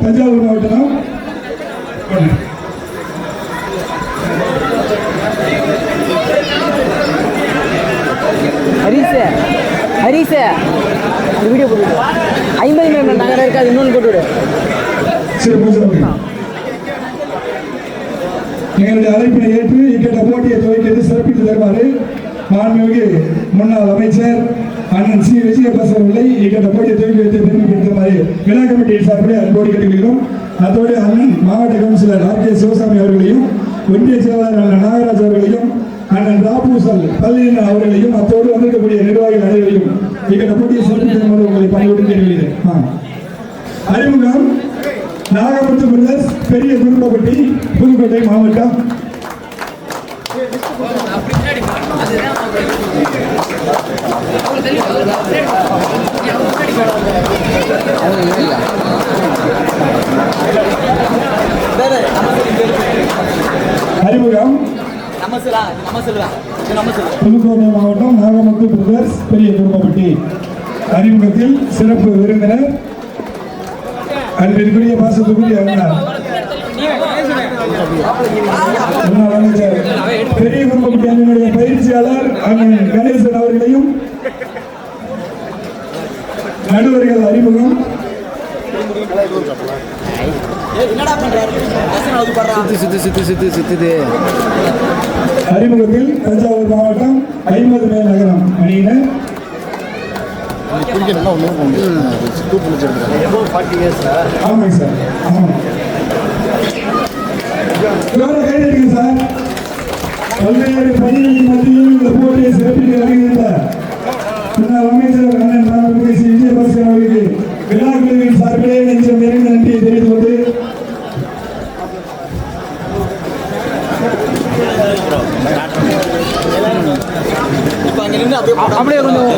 தஞ்சாவூர் மாவட்டம் வீடியோ போட்டு 50 மேம் நகரம் இருக்காது இன்னொன்று போட்டு விடு. எங்களுடைய அழைப்பினை ஏற்று இக்கட்ட போட்டியை துவக்கியது சிறப்பித்து தருமாறு மாண்புமிகு முன்னாள் அமைச்சர் அண்ணன் சி விஜயபாஸ் அவர்களை இக்கட்ட போட்டியை துவக்கி வைத்து பெருமைப்படுத்துமாறு விழா கமிட்டியின் சார்பில் அன்போடு கேட்டுக்கொள்கிறோம். அதோடு அண்ணன் மாவட்ட கவுன்சிலர் ஆர் கே சிவசாமி அவர்களையும் ஒன்றிய செயலாளர் அண்ணன் நாகராஜ் அவர்களையும் அண்ணன் ராபூசல் பள்ளியின் அவர்களையும் அத்தோடு வந்திருக்கக்கூடிய நிர்வாகிகள் அனைவரையும் இக்கட்ட போட்டியை சிறப்பித்து தருமாறு உங்களை பணியோடு கேட்டுக்கொள்கிறேன். அறிமுகம் நாகமுத்து பிரதர்ஸ், பெரிய குரும்பப்பட்டி, புதுக்கோட்டை மாவட்டம். அறிமுகம் புதுக்கோட்டை மாவட்டம் நாகமுத்து பிரதர்ஸ், பெரிய குரும்பப்பட்டி. அறிமுகத்தில் சிறப்பு விருந்தினர் அன்பிற்குரிய பாசத்துக்குரிய பெரிய குடும்பப்பட்டி அண்ணனுடைய பயிற்சியாளர் அண்ணன் கணேசன் அவர்களையும் நடுவர்கள் அறிமுகம். அறிமுகத்தில் தஞ்சாவூர் மாவட்டம் 50 மேல் நகரம் அணியினர். ஆமாங்க சார், ஆமாம் சார். பல்வேறு பணிகளின் மத்தியில் இந்த போட்டியை சிறப்பிக்க வருகின்ற முன்னாள் அமைச்சர் அண்ணன் மாண்புமிகு சி விஜயபாஸ்கர் அவர்களுக்கு விழா குழுவின் சார்பிலே நெஞ்சம் நிறைந்த நன்றியை தெரிவித்துக் கொண்டு அப்படியே கொஞ்சம்